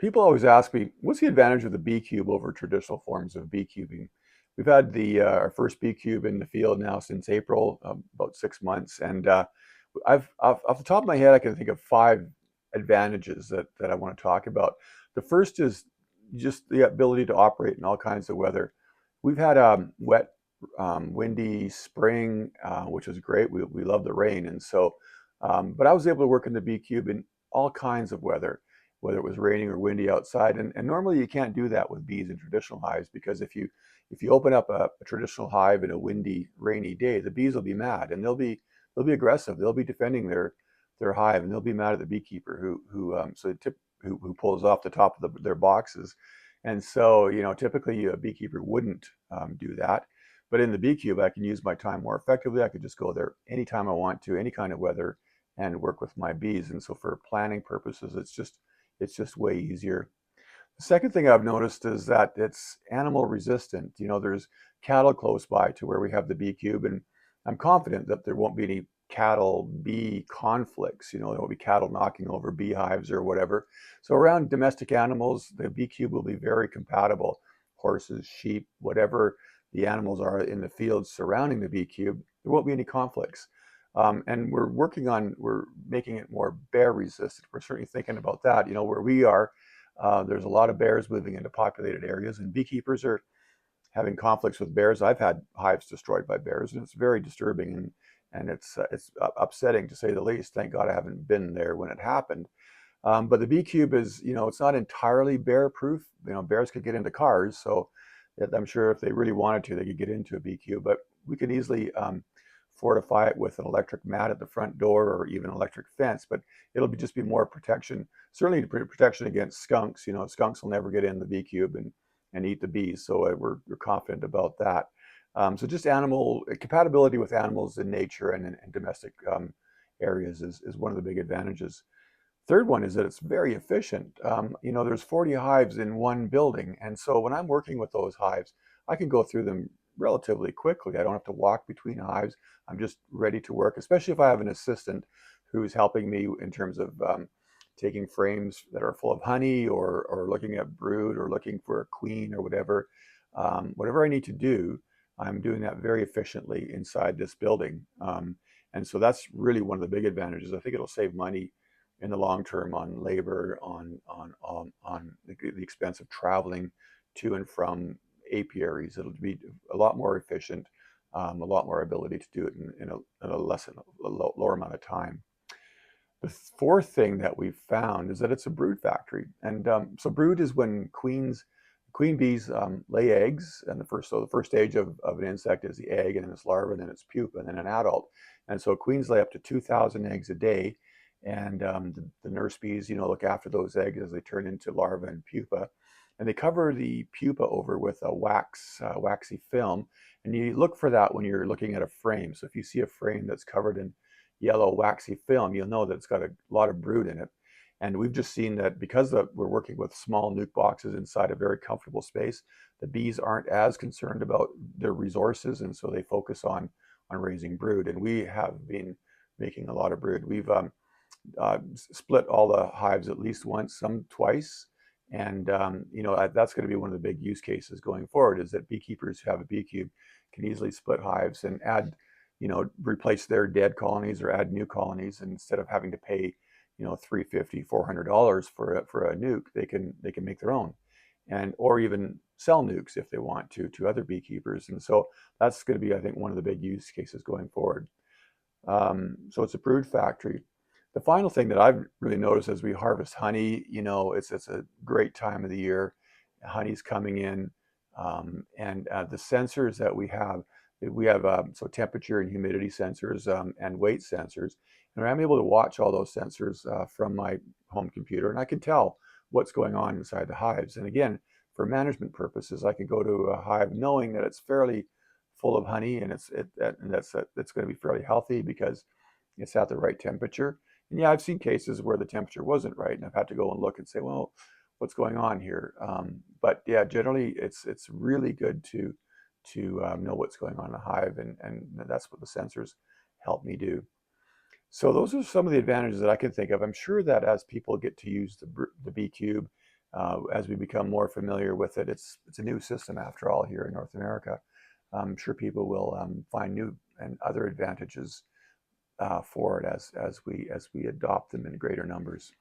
People always ask me, what's the advantage of the BeeCube over traditional forms of beekeeping? We've had our first BeeCube in the field now since April, about 6 months, and I've off the top of my head, I can think of five advantages that I want to talk about. The first is just the ability to operate in all kinds of weather. We've had a wet, windy spring, which was great. We love the rain, and so, but I was able to work in the BeeCube in all kinds of weather, whether it was raining or windy outside. And normally you can't do that with bees in traditional hives, because if you open up a traditional hive in a windy, rainy day, the bees will be mad and they'll be aggressive. They'll be defending their hive, and they'll be mad at the beekeeper who pulls off the top of their boxes. And so, typically a beekeeper wouldn't do that. But in the BeeCube, I can use my time more effectively. I could just go there anytime I want to, any kind of weather, and work with my bees. And so for planning purposes, it's just way easier. The second thing I've noticed is that it's animal resistant. There's cattle close by to where we have the BeeCube, and I'm confident that there won't be any cattle bee conflicts. There won't be cattle knocking over beehives or whatever. So around domestic animals, the BeeCube will be very compatible. Horses, sheep, whatever the animals are in the fields surrounding the BeeCube, there won't be any conflicts. And we're making it more bear resistant. We're certainly thinking about that. Where we are, there's a lot of bears moving into populated areas, and beekeepers are having conflicts with bears. I've had hives destroyed by bears, and it's very disturbing, and it's upsetting to say the least. Thank God I haven't been there when it happened. But the BeeCube is, it's not entirely bear proof. Bears could get into cars, so I'm sure if they really wanted to, they could get into a BeeCube. But we can easily fortify it with an electric mat at the front door, or even electric fence. But just be more protection, certainly protection against skunks. Skunks will never get in the BeeCube and eat the bees. So we're confident about that. So just animal compatibility with animals in nature and in domestic areas is one of the big advantages. Third one is that it's very efficient. There's 40 hives in one building, and so when I'm working with those hives, I can go through them relatively quickly. I don't have to walk between hives. I'm just ready to work, especially if I have an assistant who's helping me in terms of taking frames that are full of honey, or looking at brood, or looking for a queen, or whatever. Whatever I need to do, I'm doing that very efficiently inside this building. And so that's really one of the big advantages. I think it'll save money in the long term on labor, on the expense of traveling to and from apiaries. It'll be a lot more efficient, a lot more ability to do it in a lower amount of time. The fourth thing that we've found is that it's a brood factory, and so brood is when queen bees lay eggs, and the first stage of an insect is the egg, and then its larva, and then its pupa, and then an adult. And so queens lay up to 2,000 eggs a day, and the nurse bees, look after those eggs as they turn into larvae and pupa, and they cover the pupa over with a waxy film, and you look for that when you're looking at a frame. So if you see a frame that's covered in yellow waxy film, you'll know that it's got a lot of brood in it. And we've just seen that because we're working with small nuke boxes inside a very comfortable space, the bees aren't as concerned about their resources, and so they focus on raising brood. And we have been making a lot of brood. We've split all the hives at least once, some twice. And that's going to be one of the big use cases going forward, is that beekeepers who have a BeeCube can easily split hives and add, replace their dead colonies or add new colonies. And instead of having to pay, $350, $400 for a nuke, they can make their own, and or even sell nukes if they want to other beekeepers. And so that's going to be, I think, one of the big use cases going forward. So it's a brood factory. The final thing that I've really noticed as we harvest honey, it's a great time of the year. Honey's coming in, and the sensors that we have so temperature and humidity sensors, and weight sensors, and I'm able to watch all those sensors from my home computer, and I can tell what's going on inside the hives. And again, for management purposes, I can go to a hive knowing that it's fairly full of honey, and that's going to be fairly healthy because it's at the right temperature. And yeah, I've seen cases where the temperature wasn't right, and I've had to go and look and say, well, what's going on here? But yeah, generally, it's really good to know what's going on in the hive, and that's what the sensors help me do. So those are some of the advantages that I can think of. I'm sure that as people get to use the BeeCube, as we become more familiar with it, it's a new system after all here in North America. I'm sure people will find new and other advantages for it as we adopt them in greater numbers.